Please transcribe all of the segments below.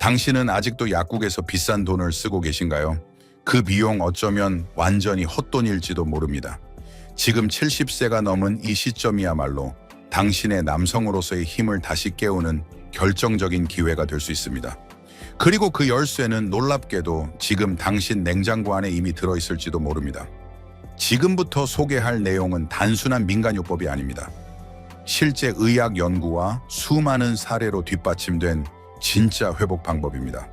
당신은 아직도 약국에서 비싼 돈을 쓰고 계신가요? 그 비용 어쩌면 완전히 헛돈일지도 모릅니다. 지금 70세가 넘은 이 시점이야말로 당신의 남성으로서의 힘을 다시 깨우는 결정적인 기회가 될 수 있습니다. 그리고 그 열쇠는 놀랍게도 지금 당신 냉장고 안에 이미 들어있을지도 모릅니다. 지금부터 소개할 내용은 단순한 민간요법이 아닙니다. 실제 의학 연구와 수많은 사례로 뒷받침된 진짜 회복 방법입니다.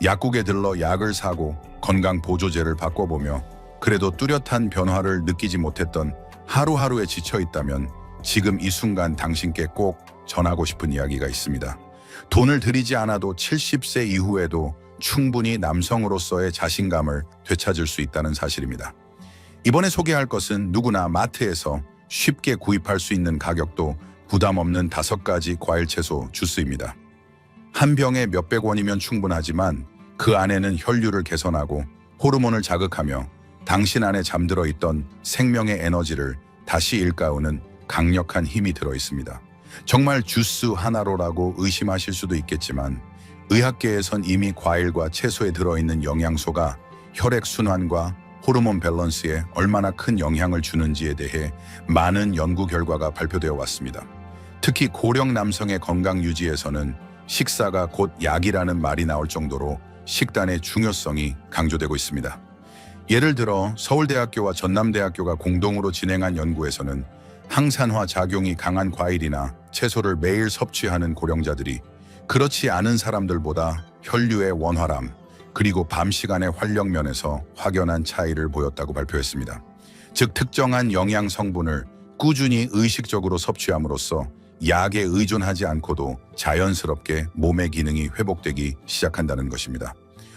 약국에 들러 약을 사고 건강보조제를 바꿔보며 그래도 뚜렷한 변화를 느끼지 못했던 하루하루에 지쳐있다면 지금 이 순간 당신께 꼭 전하고 싶은 이야기가 있습니다. 돈을 들이지 않아도 70세 이후에도 충분히 남성으로서의 자신감을 되찾을 수 있다는 사실입니다. 이번에 소개할 것은 누구나 마트에서 쉽게 구입할 수 있는 가격도 부담 없는 5가지 과일 채소 주스입니다. 한 병에 몇백 원이면 충분하지만 그 안에는 혈류를 개선하고 호르몬을 자극하며 당신 안에 잠들어 있던 생명의 에너지를 다시 일깨우는 강력한 힘이 들어 있습니다. 정말 주스 하나로라고 의심하실 수도 있겠지만 의학계에선 이미 과일과 채소에 들어있는 영양소가 혈액순환과 호르몬 밸런스에 얼마나 큰 영향을 주는지에 대해 많은 연구 결과가 발표되어 왔습니다. 특히 고령 남성의 건강 유지에서는 식사가 곧 약이라는 말이 나올 정도로 식단의 중요성이 강조되고 있습니다. 예를 들어 서울대학교와 전남대학교가 공동으로 진행한 연구에서는 항산화 작용이 강한 과일이나 채소를 매일 섭취하는 고령자들이 그렇지 않은 사람들보다 혈류의 원활함, 그리고 밤 시간의 활력 면에서 확연한 차이를 보였다고 발표했습니다. 즉 특정한 영양 성분을 꾸준히 의식적으로 섭취함으로써 약에 의존하지 않고도 자연스럽게 몸의 기능이 회복되기 시작한다는 것입니다.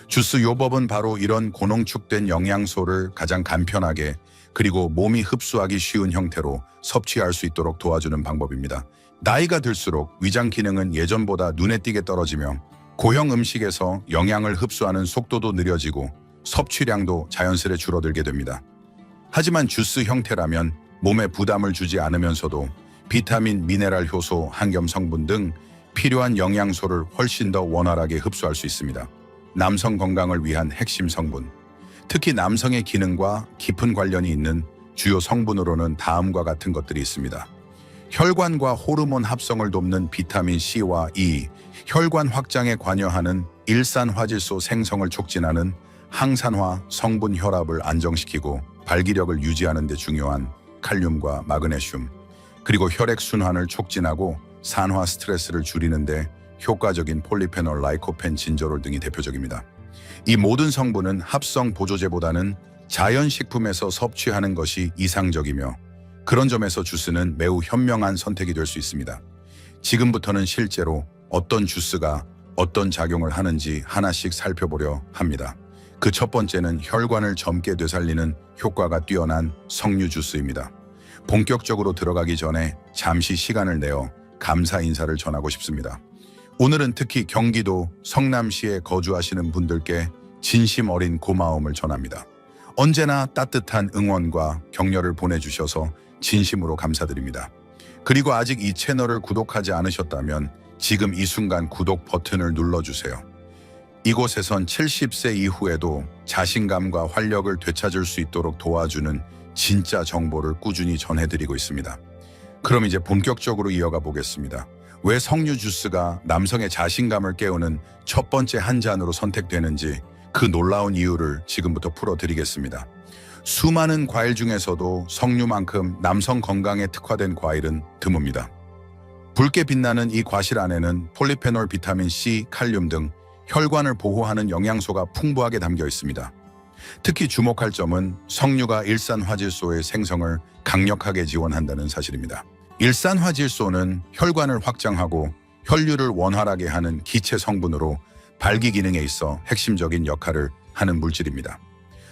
주스 요법은 바로 이런 고농축된 영양소를 가장 간편하게 그리고 몸이 흡수하기 쉬운 형태로 섭취할 수 있도록 도와주는 방법입니다. 나이가 들수록 위장 기능은 예전보다 눈에 띄게 떨어지며 고형 음식에서 영양을 흡수하는 속도도 느려지고 섭취량도 자연스레 줄어들게 됩니다. 하지만 주스 형태라면 몸에 부담을 주지 않으면서도 비타민, 미네랄 효소, 항염 성분 등 필요한 영양소를 훨씬 더 원활하게 흡수할 수 있습니다. 남성 건강을 위한 핵심 성분, 특히 남성의 기능과 깊은 관련이 있는 주요 성분으로는 다음과 같은 것들이 있습니다. 혈관과 호르몬 합성을 돕는 비타민 C와 E, 혈관 확장에 관여하는 일산화질소 생성을 촉진하는 항산화 성분 혈압을 안정시키고 발기력을 유지하는 데 중요한 칼륨과 마그네슘, 그리고 혈액순환을 촉진하고 산화 스트레스를 줄이는 데 효과적인 폴리페놀, 라이코펜, 진저롤 등이 대표적입니다. 이 모든 성분은 합성 보조제보다는 자연식품에서 섭취하는 것이 이상적이며 그런 점에서 주스는 매우 현명한 선택이 될 수 있습니다. 지금부터는 실제로 어떤 주스가 어떤 작용을 하는지 하나씩 살펴보려 합니다. 그 첫 번째는 혈관을 젊게 되살리는 효과가 뛰어난 석류 주스입니다. 본격적으로 들어가기 전에 잠시 시간을 내어 감사 인사를 전하고 싶습니다. 오늘은 특히 경기도 성남시에 거주하시는 분들께 진심 어린 고마움을 전합니다. 언제나 따뜻한 응원과 격려를 보내주셔서 진심으로 감사드립니다. 그리고 아직 이 채널을 구독하지 않으셨다면 지금 이 순간 구독 버튼을 눌러주세요. 이곳에선 70세 이후에도 자신감과 활력을 되찾을 수 있도록 도와주는 진짜 정보를 꾸준히 전해드리고 있습니다. 그럼 이제 본격적으로 이어가 보겠습니다. 왜 석류 주스가 남성의 자신감을 깨우는 첫 번째 한 잔으로 선택되는지 그 놀라운 이유를 지금부터 풀어드리겠습니다. 수많은 과일 중에서도 석류만큼 남성 건강에 특화된 과일은 드뭅니다. 붉게 빛나는 이 과실 안에는 폴리페놀, 비타민 C, 칼륨 등 혈관을 보호하는 영양소가 풍부하게 담겨 있습니다. 특히 주목할 점은 석류가 일산화질소의 생성을 강력하게 지원한다는 사실입니다. 일산화질소는 혈관을 확장하고 혈류를 원활하게 하는 기체 성분으로 발기 기능에 있어 핵심적인 역할을 하는 물질입니다.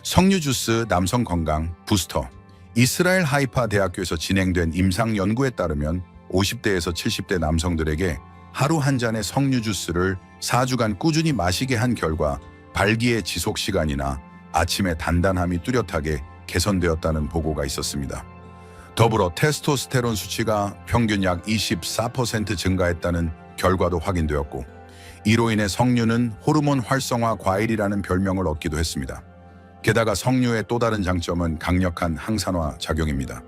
석류 주스 남성 건강 부스터. 이스라엘 하이파 대학교에서 진행된 임상 연구에 따르면 50대에서 70대 남성들에게 하루 한 잔의 석류 주스를 4주간 꾸준히 마시게 한 결과 발기의 지속 시간이나 아침의 단단함이 뚜렷하게 개선되었다는 보고가 있었습니다. 더불어 테스토스테론 수치가 평균 약 24% 증가했다는 결과도 확인되었고, 이로 인해 석류는 호르몬 활성화 과일이라는 별명을 얻기도 했습니다. 게다가 석류의 또 다른 장점은 강력한 항산화 작용입니다.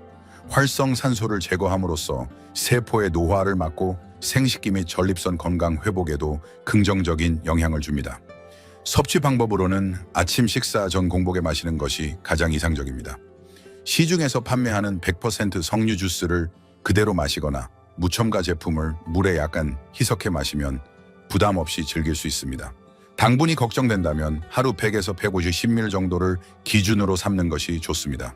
활성산소를 제거함으로써 세포의 노화를 막고 생식기 및 전립선 건강 회복에도 긍정적인 영향을 줍니다. 섭취 방법으로는 아침 식사 전 공복에 마시는 것이 가장 이상적입니다. 시중에서 판매하는 100% 석류 주스를 그대로 마시거나 무첨가 제품을 물에 약간 희석해 마시면 부담 없이 즐길 수 있습니다. 당분이 걱정된다면 하루 100에서 150ml 정도를 기준으로 삼는 것이 좋습니다.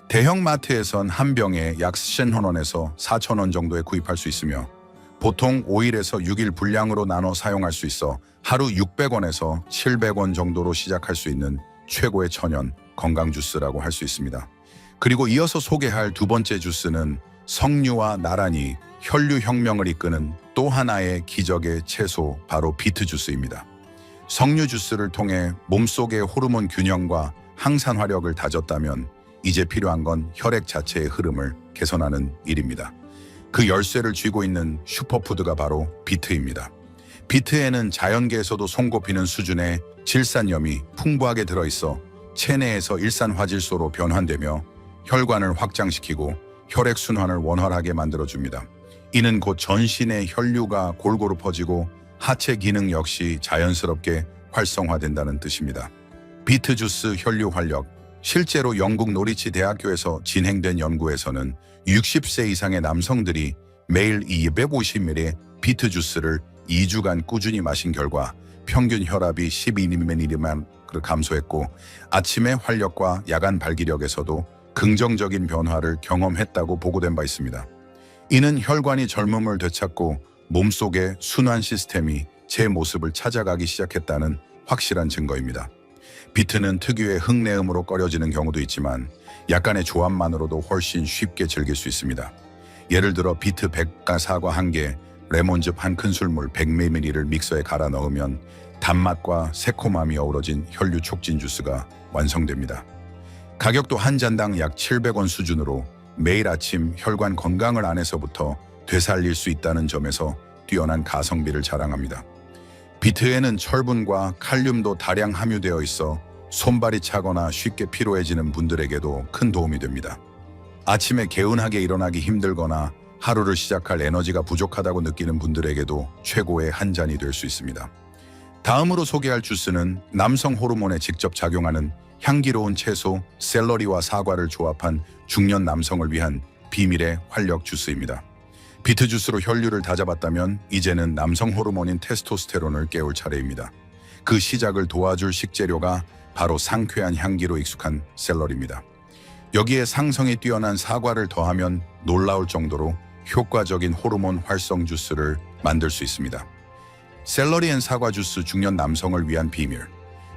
대형 마트에선 한 병에 약 3,000원에서 4,000원 정도에 구입할 수 있으며 보통 5일에서 6일 분량으로 나눠 사용할 수 있어 하루 600원에서 700원 정도로 시작할 수 있는 최고의 천연 건강 주스라고 할 수 있습니다. 그리고 이어서 소개할 두 번째 주스는 석류와 나란히 혈류 혁명을 이끄는 또 하나의 기적의 채소, 바로 비트 주스입니다. 석류 주스를 통해 몸속의 호르몬 균형과 항산화력을 다졌다면 이제 필요한 건 혈액 자체의 흐름을 개선하는 일입니다. 그 열쇠를 쥐고 있는 슈퍼푸드가 바로 비트입니다. 비트에는 자연계에서도 손꼽히는 수준의 질산염이 풍부하게 들어있어 체내에서 일산화질소로 변환되며 혈관을 확장시키고 혈액순환을 원활하게 만들어줍니다. 이는 곧 전신의 혈류가 골고루 퍼지고 하체 기능 역시 자연스럽게 활성화된다는 뜻입니다. 비트 주스 혈류 활력. 실제로 영국 노리치 대학교에서 진행된 연구에서는 60세 이상의 남성들이 매일 250ml의 비트 주스를 2주간 꾸준히 마신 결과 평균 혈압이 12mm만 감소했고 아침의 활력과 야간 발기력에서도 긍정적인 변화를 경험했다고 보고된 바 있습니다. 이는 혈관이 젊음을 되찾고 몸속의 순환 시스템이 제 모습을 찾아가기 시작했다는 확실한 증거입니다. 비트는 특유의 흙내음으로 꺼려지는 경우도 있지만 약간의 조합만으로도 훨씬 쉽게 즐길 수 있습니다. 예를 들어 비트 100과 사과 1개, 레몬즙 1큰술물 100ml를 믹서에 갈아 넣으면 단맛과 새콤함이 어우러진 혈류 촉진 주스가 완성됩니다. 가격도 한 잔당 약 700원 수준으로 매일 아침 혈관 건강을 안에서부터 되살릴 수 있다는 점에서 뛰어난 가성비를 자랑합니다. 비트에는 철분과 칼륨도 다량 함유되어 있어 손발이 차거나 쉽게 피로해지는 분들에게도 큰 도움이 됩니다. 아침에 개운하게 일어나기 힘들거나 하루를 시작할 에너지가 부족하다고 느끼는 분들에게도 최고의 한 잔이 될 수 있습니다. 다음으로 소개할 주스는 남성 호르몬에 직접 작용하는 향기로운 채소 샐러리와 사과를 조합한 중년 남성을 위한 비밀의 활력 주스입니다. 비트 주스로 혈류를 다잡았다면 이제는 남성 호르몬인 테스토스테론을 깨울 차례입니다. 그 시작을 도와줄 식재료가 바로 상쾌한 향기로 익숙한 샐러리입니다. 여기에 상성이 뛰어난 사과를 더하면 놀라울 정도로 효과적인 호르몬 활성 주스를 만들 수 있습니다. 샐러리 앤 사과 주스 중년 남성을 위한 비밀.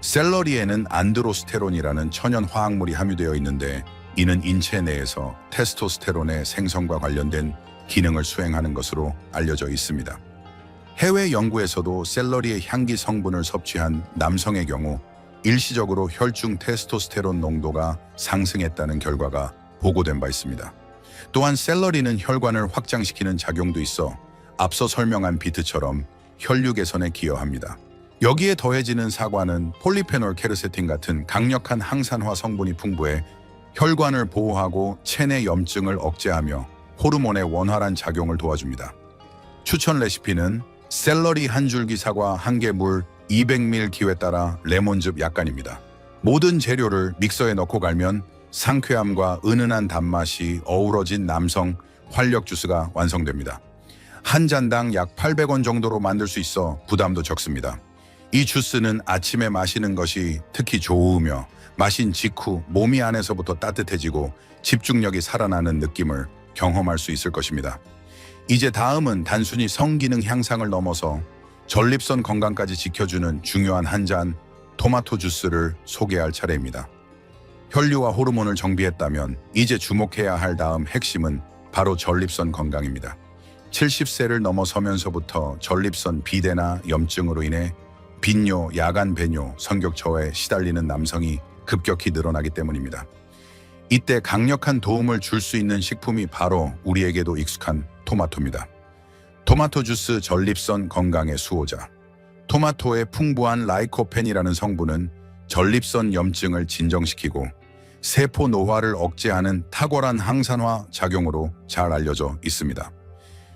샐러리에는 안드로스테론이라는 천연 화학물이 함유되어 있는데 이는 인체 내에서 테스토스테론의 생성과 관련된 기능을 수행하는 것으로 알려져 있습니다. 해외 연구에서도 샐러리의 향기 성분을 섭취한 남성의 경우 일시적으로 혈중 테스토스테론 농도가 상승했다는 결과가 보고된 바 있습니다. 또한 샐러리는 혈관을 확장시키는 작용도 있어 앞서 설명한 비트처럼 혈류 개선에 기여합니다. 여기에 더해지는 사과는 폴리페놀 케르세틴 같은 강력한 항산화 성분이 풍부해 혈관을 보호하고 체내 염증을 억제하며 호르몬의 원활한 작용을 도와줍니다. 추천 레시피는 샐러리 한 줄기 사과 1개 물 200ml 기호에 따라 레몬즙 약간입니다. 모든 재료를 믹서에 넣고 갈면 상쾌함과 은은한 단맛이 어우러진 남성 활력 주스가 완성됩니다. 한 잔당 약 800원 정도로 만들 수 있어 부담도 적습니다. 이 주스는 아침에 마시는 것이 특히 좋으며 마신 직후 몸이 안에서부터 따뜻해지고 집중력이 살아나는 느낌을 경험할 수 있을 것입니다. 이제 다음은 단순히 성기능 향상을 넘어서 전립선 건강까지 지켜주는 중요한 한 잔 토마토 주스를 소개할 차례입니다. 혈류와 호르몬을 정비했다면 이제 주목해야 할 다음 핵심은 바로 전립선 건강입니다. 70세를 넘어서면서부터 전립선 비대나 염증으로 인해 빈뇨, 야간 배뇨, 성격처에 시달리는 남성이 급격히 늘어나기 때문입니다. 이때 강력한 도움을 줄 수 있는 식품이 바로 우리에게도 익숙한 토마토입니다. 토마토 주스 전립선 건강의 수호자. 토마토의 풍부한 라이코펜이라는 성분은 전립선 염증을 진정시키고 세포 노화를 억제하는 탁월한 항산화 작용으로 잘 알려져 있습니다.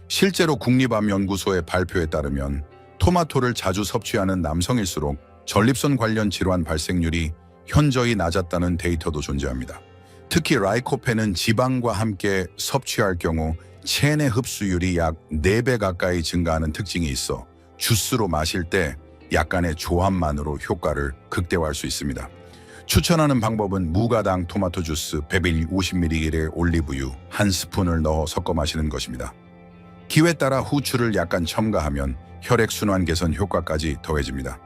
실제로 국립암연구소의 발표에 따르면 토마토를 자주 섭취하는 남성일수록 전립선 관련 질환 발생률이 현저히 낮았다는 데이터도 존재합니다. 특히 라이코펜은 지방과 함께 섭취할 경우 체내 흡수율이 약 4배 가까이 증가하는 특징이 있어 주스로 마실 때 약간의 조합만으로 효과를 극대화할 수 있습니다. 추천하는 방법은 무가당 토마토 주스 150ml에 올리브유 1스푼을 넣어 섞어 마시는 것입니다. 기회에 따라 후추를 약간 첨가하면 혈액순환 개선 효과까지 더해집니다.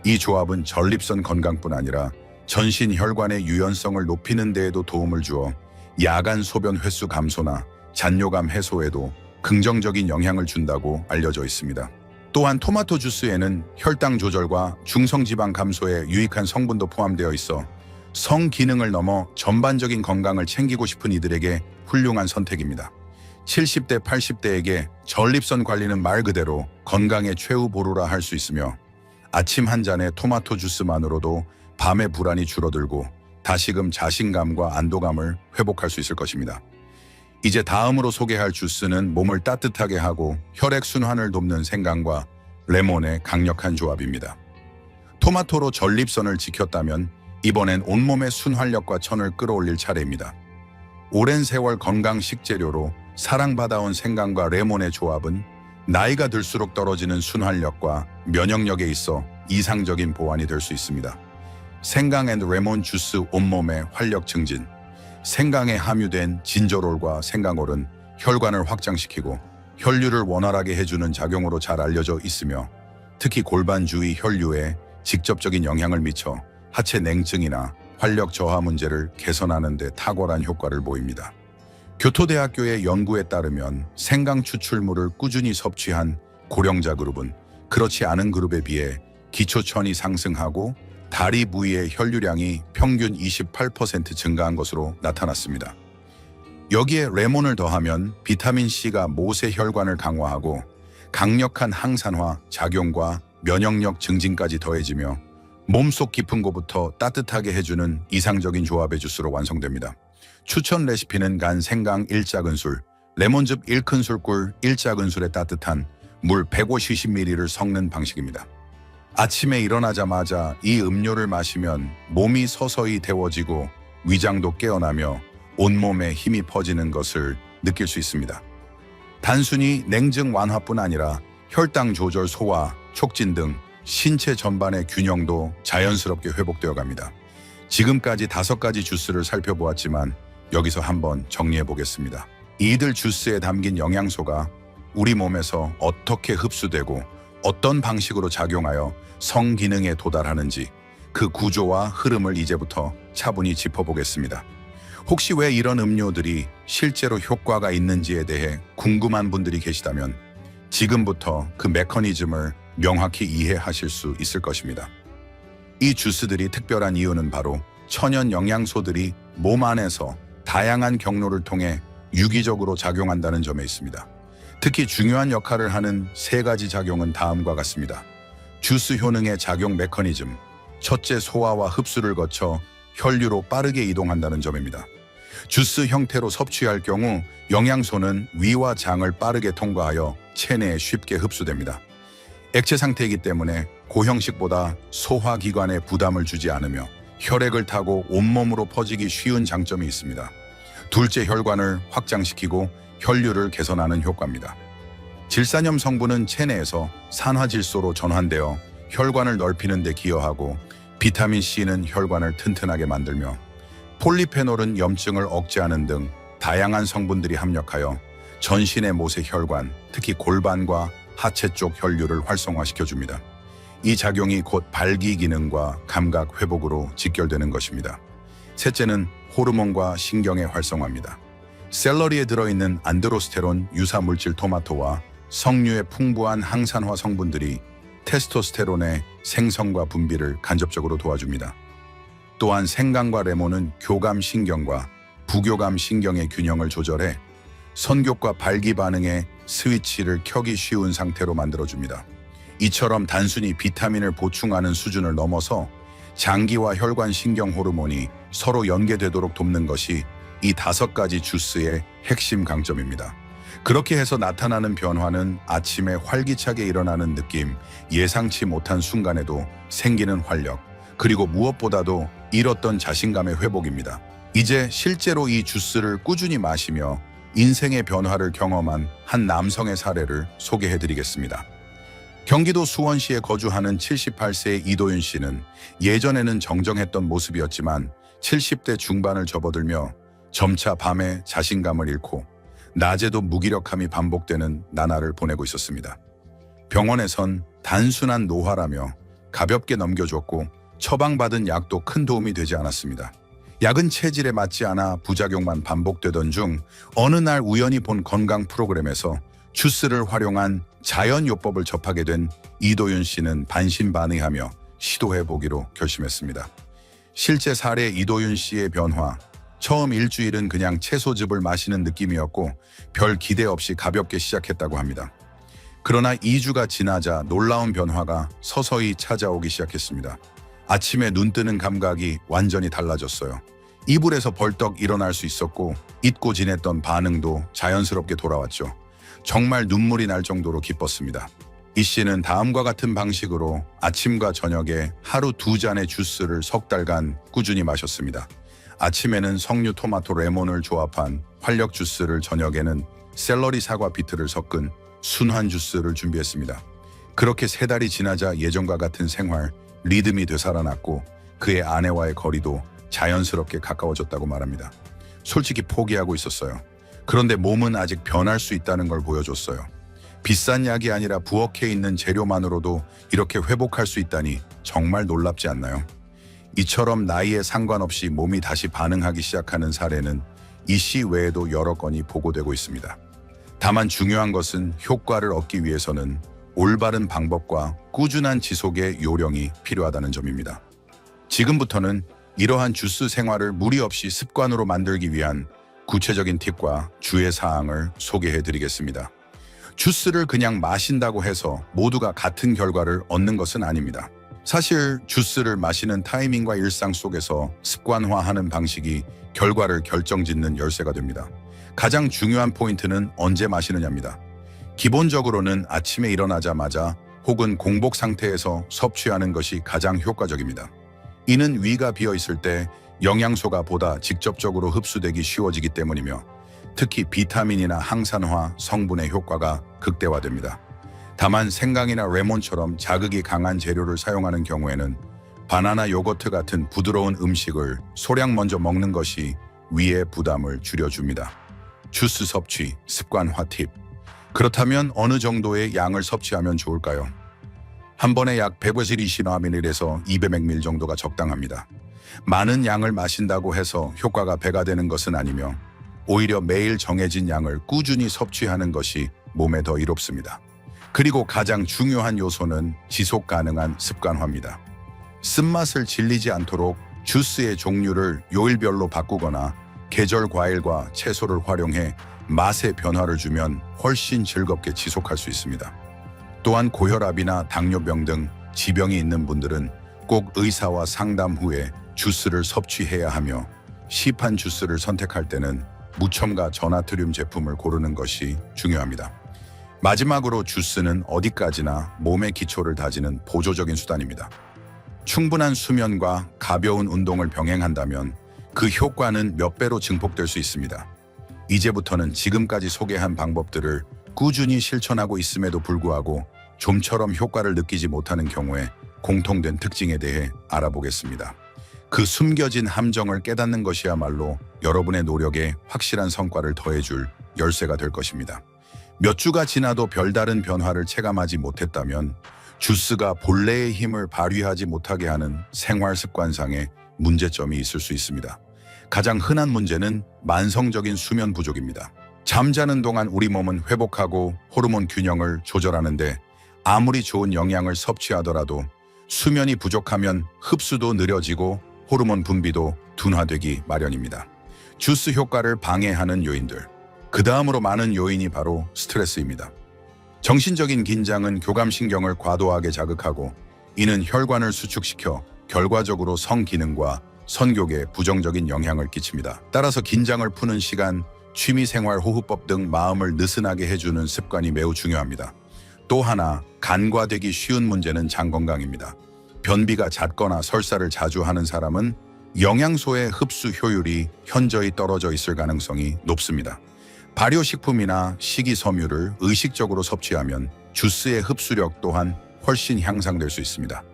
이 조합은 전립선 건강뿐 아니라 전신 혈관의 유연성을 높이는 데에도 도움을 주어 야간 소변 횟수 감소나 잔뇨감 해소에도 긍정적인 영향을 준다고 알려져 있습니다. 또한 토마토 주스에는 혈당 조절과 중성지방 감소에 유익한 성분도 포함되어 있어 성기능을 넘어 전반적인 건강을 챙기고 싶은 이들에게 훌륭한 선택입니다. 70대, 80대에게 전립선 관리는 말 그대로 건강의 최후 보루라 할 수 있으며 아침 한 잔의 토마토 주스만으로도 밤의 불안이 줄어들고 다시금 자신감과 안도감을 회복할 수 있을 것입니다. 이제 다음으로 소개할 주스는 몸을 따뜻하게 하고 혈액순환을 돕는 생강과 레몬의 강력한 조합입니다. 토마토로 전립선을 지켰다면 이번엔 온몸의 순활력과 천을 끌어올릴 차례입니다. 오랜 세월 건강 식재료로 사랑받아온 생강과 레몬의 조합은 나이가 들수록 떨어지는 순활력과 면역력에 있어 이상적인 보완이 될 수 있습니다. 생강 앤 레몬 주스 온몸의 활력 증진. 생강에 함유된 진저롤과 생강올은 혈관을 확장시키고 혈류를 원활하게 해주는 작용으로 잘 알려져 있으며 특히 골반 주위 혈류에 직접적인 영향을 미쳐 하체 냉증이나 활력 저하 문제를 개선하는 데 탁월한 효과를 보입니다. 교토대학교의 연구에 따르면 생강 추출물을 꾸준히 섭취한 고령자 그룹은 그렇지 않은 그룹에 비해 기초천이 상승하고 다리 부위의 혈류량이 평균 28% 증가한 것으로 나타났습니다. 여기에 레몬을 더하면 비타민C가 모세 혈관을 강화하고 강력한 항산화 작용과 면역력 증진까지 더해지며 몸속 깊은 곳부터 따뜻하게 해주는 이상적인 조합의 주스로 완성됩니다. 추천 레시피는 간 생강 1작은술, 레몬즙 1큰술꿀 1작은술에 따뜻한 물 150ml를 섞는 방식입니다. 아침에 일어나자마자 이 음료를 마시면 몸이 서서히 데워지고 위장도 깨어나며 온몸에 힘이 퍼지는 것을 느낄 수 있습니다. 단순히 냉증 완화뿐 아니라 혈당 조절 소화, 촉진 등 신체 전반의 균형도 자연스럽게 회복되어 갑니다. 지금까지 5가지 주스를 살펴보았지만 여기서 한번 정리해 보겠습니다. 이들 주스에 담긴 영양소가 우리 몸에서 어떻게 흡수되고 어떤 방식으로 작용하여 성기능에 도달하는지 그 구조와 흐름을 이제부터 차분히 짚어보겠습니다. 혹시 왜 이런 음료들이 실제로 효과가 있는지에 대해 궁금한 분들이 계시다면 지금부터 그 메커니즘을 명확히 이해하실 수 있을 것입니다. 이 주스들이 특별한 이유는 바로 천연 영양소들이 몸 안에서 다양한 경로를 통해 유기적으로 작용한다는 점에 있습니다. 특히 중요한 역할을 하는 3가지 작용은 다음과 같습니다. 주스 효능의 작용 메커니즘, 첫째 소화와 흡수를 거쳐 혈류로 빠르게 이동한다는 점입니다. 주스 형태로 섭취할 경우 영양소는 위와 장을 빠르게 통과하여 체내에 쉽게 흡수됩니다. 액체 상태이기 때문에 고형식보다 소화기관에 부담을 주지 않으며 혈액을 타고 온몸으로 퍼지기 쉬운 장점이 있습니다. 둘째, 혈관을 확장시키고 혈류를 개선하는 효과입니다. 질산염 성분은 체내에서 산화질소로 전환되어 혈관을 넓히는 데 기여하고 비타민C는 혈관을 튼튼하게 만들며 폴리페놀은 염증을 억제하는 등 다양한 성분들이 합력하여 전신의 모세 혈관, 특히 골반과 하체 쪽 혈류를 활성화시켜줍니다. 이 작용이 곧 발기 기능과 감각 회복으로 직결되는 것입니다. 셋째는 호르몬과 신경의 활성화입니다. 샐러리에 들어있는 안드로스테론 유사 물질 토마토와 석류의 풍부한 항산화 성분들이 테스토스테론의 생성과 분비를 간접적으로 도와줍니다. 또한 생강과 레몬은 교감 신경과 부교감 신경의 균형을 조절해 선교과 발기 반응의 스위치를 켜기 쉬운 상태로 만들어줍니다. 이처럼 단순히 비타민을 보충하는 수준을 넘어서 장기와 혈관 신경 호르몬이 서로 연계되도록 돕는 것이 이 5가지 주스의 핵심 강점입니다. 그렇게 해서 나타나는 변화는 아침에 활기차게 일어나는 느낌, 예상치 못한 순간에도 생기는 활력, 그리고 무엇보다도 잃었던 자신감의 회복입니다. 이제 실제로 이 주스를 꾸준히 마시며 인생의 변화를 경험한 한 남성의 사례를 소개해드리겠습니다. 경기도 수원시에 거주하는 78세의 이도윤 씨는 예전에는 정정했던 모습이었지만 70대 중반을 접어들며 점차 밤에 자신감을 잃고 낮에도 무기력함이 반복되는 나날을 보내고 있었습니다. 병원에선 단순한 노화라며 가볍게 넘겨줬고 처방받은 약도 큰 도움이 되지 않았습니다. 약은 체질에 맞지 않아 부작용만 반복되던 중 어느 날 우연히 본 건강 프로그램에서 주스를 활용한 자연요법을 접하게 된 이도윤 씨는 반신반의하며 시도해보기로 결심했습니다. 실제 사례 이도윤 씨의 변화, 처음 일주일은 그냥 채소즙을 마시는 느낌이었고 별 기대 없이 가볍게 시작했다고 합니다. 그러나 2주가 지나자 놀라운 변화가 서서히 찾아오기 시작했습니다. 아침에 눈 뜨는 감각이 완전히 달라졌어요. 이불에서 벌떡 일어날 수 있었고 잊고 지냈던 반응도 자연스럽게 돌아왔죠. 정말 눈물이 날 정도로 기뻤습니다. 이 씨는 다음과 같은 방식으로 아침과 저녁에 하루 2잔의 주스를 석 달간 꾸준히 마셨습니다. 아침에는 석류, 토마토, 레몬을 조합한 활력 주스를, 저녁에는 샐러리, 사과, 비트를 섞은 순한 주스를 준비했습니다. 그렇게 3달이 지나자 예전과 같은 생활, 리듬이 되살아났고 그의 아내와의 거리도 자연스럽게 가까워졌다고 말합니다. 솔직히 포기하고 있었어요. 그런데 몸은 아직 변할 수 있다는 걸 보여줬어요. 비싼 약이 아니라 부엌에 있는 재료만으로도 이렇게 회복할 수 있다니 정말 놀랍지 않나요? 이처럼 나이에 상관없이 몸이 다시 반응하기 시작하는 사례는 이 씨 외에도 여러 건이 보고되고 있습니다. 다만 중요한 것은 효과를 얻기 위해서는 올바른 방법과 꾸준한 지속의 요령이 필요하다는 점입니다. 지금부터는 이러한 주스 생활을 무리 없이 습관으로 만들기 위한 구체적인 팁과 주의 사항을 소개해 드리겠습니다. 주스를 그냥 마신다고 해서 모두가 같은 결과를 얻는 것은 아닙니다. 사실 주스를 마시는 타이밍과 일상 속에서 습관화하는 방식이 결과를 결정짓는 열쇠가 됩니다. 가장 중요한 포인트는 언제 마시느냐입니다. 기본적으로는 아침에 일어나자마자 혹은 공복 상태에서 섭취하는 것이 가장 효과적입니다. 이는 위가 비어 있을 때 영양소가 보다 직접적으로 흡수되기 쉬워지기 때문이며 특히 비타민이나 항산화 성분의 효과가 극대화됩니다. 다만 생강이나 레몬처럼 자극이 강한 재료를 사용하는 경우에는 바나나, 요거트 같은 부드러운 음식을 소량 먼저 먹는 것이 위의 부담을 줄여줍니다. 주스 섭취 습관화 팁. 그렇다면 어느 정도의 양을 섭취하면 좋을까요? 한 번에 약 150ml에서 200ml 정도가 적당합니다. 많은 양을 마신다고 해서 효과가 배가 되는 것은 아니며 오히려 매일 정해진 양을 꾸준히 섭취하는 것이 몸에 더 이롭습니다. 그리고 가장 중요한 요소는 지속 가능한 습관화입니다. 쓴맛을 질리지 않도록 주스의 종류를 요일별로 바꾸거나 계절 과일과 채소를 활용해 맛의 변화를 주면 훨씬 즐겁게 지속할 수 있습니다. 또한 고혈압이나 당뇨병 등 지병이 있는 분들은 꼭 의사와 상담 후에 주스를 섭취해야 하며 시판 주스를 선택할 때는 무첨가 전나트륨 제품을 고르는 것이 중요합니다. 마지막으로 주스는 어디까지나 몸의 기초를 다지는 보조적인 수단입니다. 충분한 수면과 가벼운 운동을 병행한다면 그 효과는 몇 배로 증폭될 수 있습니다. 이제부터는 지금까지 소개한 방법들을 꾸준히 실천하고 있음에도 불구하고 좀처럼 효과를 느끼지 못하는 경우에 공통된 특징에 대해 알아보겠습니다. 그 숨겨진 함정을 깨닫는 것이야말로 여러분의 노력에 확실한 성과를 더해줄 열쇠가 될 것입니다. 몇 주가 지나도 별다른 변화를 체감하지 못했다면 주스가 본래의 힘을 발휘하지 못하게 하는 생활 습관상의 문제점이 있을 수 있습니다. 가장 흔한 문제는 만성적인 수면 부족입니다. 잠자는 동안 우리 몸은 회복하고 호르몬 균형을 조절하는데 아무리 좋은 영양을 섭취하더라도 수면이 부족하면 흡수도 느려지고 호르몬 분비도 둔화되기 마련입니다. 주스 효과를 방해하는 요인들. 그 다음으로 많은 요인이 바로 스트레스입니다. 정신적인 긴장은 교감신경을 과도하게 자극하고 이는 혈관을 수축시켜 결과적으로 성기능과 선교에 부정적인 영향을 끼칩니다. 따라서 긴장을 푸는 시간, 취미생활, 호흡법 등 마음을 느슨하게 해주는 습관이 매우 중요합니다. 또 하나, 간과되기 쉬운 문제는 장 건강입니다. 변비가 잦거나 설사를 자주 하는 사람은 영양소의 흡수 효율이 현저히 떨어져 있을 가능성이 높습니다. 발효식품이나 식이섬유를 의식적으로 섭취하면 주스의 흡수력 또한 훨씬 향상될 수 있습니다.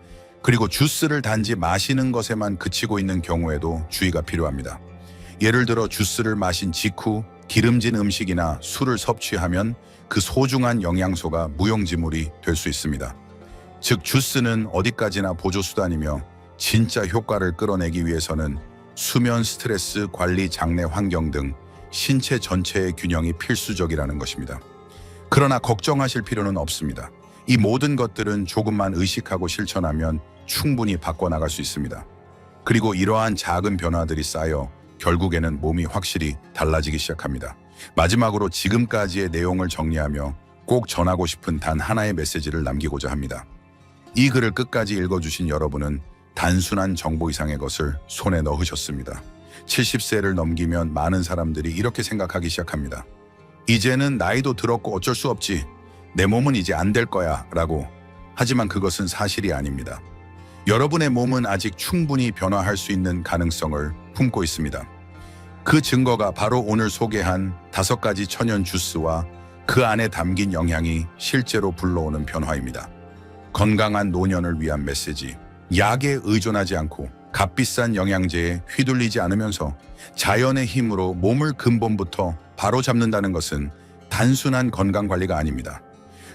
그리고 주스를 단지 마시는 것에만 그치고 있는 경우에도 주의가 필요합니다. 예를 들어 주스를 마신 직후 기름진 음식이나 술을 섭취하면 그 소중한 영양소가 무용지물이 될 수 있습니다. 즉 주스는 어디까지나 보조수단이며 진짜 효과를 끌어내기 위해서는 수면, 스트레스, 관리, 장내 환경 등 신체 전체의 균형이 필수적이라는 것입니다. 그러나 걱정하실 필요는 없습니다. 이 모든 것들은 조금만 의식하고 실천하면 충분히 바꿔나갈 수 있습니다. 그리고 이러한 작은 변화들이 쌓여 결국에는 몸이 확실히 달라지기 시작합니다. 마지막으로 지금까지의 내용을 정리하며 꼭 전하고 싶은 단 하나의 메시지를 남기고자 합니다. 이 글을 끝까지 읽어주신 여러분은 단순한 정보 이상의 것을 손에 넣으셨습니다. 70세를 넘기면 많은 사람들이 이렇게 생각하기 시작합니다. 이제는 나이도 들었고 어쩔 수 없지. 내 몸은 이제 안 될 거야 라고. 하지만 그것은 사실이 아닙니다. 여러분의 몸은 아직 충분히 변화할 수 있는 가능성을 품고 있습니다. 그 증거가 바로 오늘 소개한 5가지 천연 주스와 그 안에 담긴 영향이 실제로 불러오는 변화입니다. 건강한 노년을 위한 메시지. 약에 의존하지 않고 값비싼 영양제에 휘둘리지 않으면서 자연의 힘으로 몸을 근본부터 바로잡는다는 것은 단순한 건강관리가 아닙니다.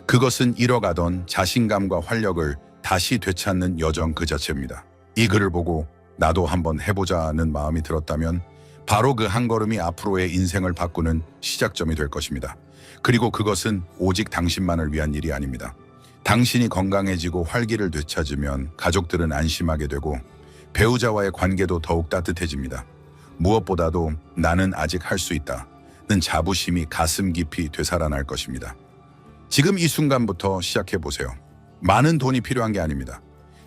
그것은 잃어가던 자신감과 활력을 다시 되찾는 여정 그 자체입니다. 이 글을 보고 나도 한번 해보자는 마음이 들었다면 바로 그 한 걸음이 앞으로의 인생을 바꾸는 시작점이 될 것입니다. 그리고 그것은 오직 당신만을 위한 일이 아닙니다. 당신이 건강해지고 활기를 되찾으면 가족들은 안심하게 되고 배우자와의 관계도 더욱 따뜻해집니다. 무엇보다도 나는 아직 할 수 있다는 자부심이 가슴 깊이 되살아날 것입니다. 지금 이 순간부터 시작해보세요. 많은 돈이 필요한 게 아닙니다.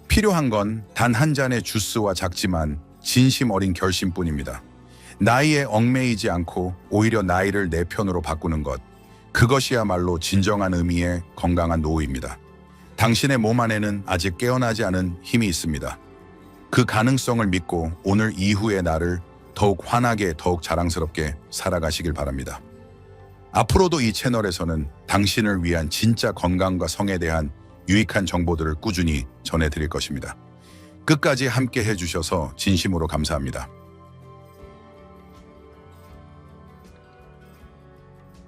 필요한 건 단 한 잔의 주스와 작지만 진심 어린 결심뿐입니다. 나이에 얽매이지 않고 오히려 나이를 내 편으로 바꾸는 것. 그것이야말로 진정한 의미의 건강한 노후입니다. 당신의 몸 안에는 아직 깨어나지 않은 힘이 있습니다. 그 가능성을 믿고 오늘 이후의 나를 더욱 환하게, 더욱 자랑스럽게 살아가시길 바랍니다. 앞으로도 이 채널에서는 당신을 위한 진짜 건강과 성에 대한 유익한 정보들을 꾸준히 전해드릴 것입니다. 끝까지 함께 해주셔서 진심으로 감사합니다.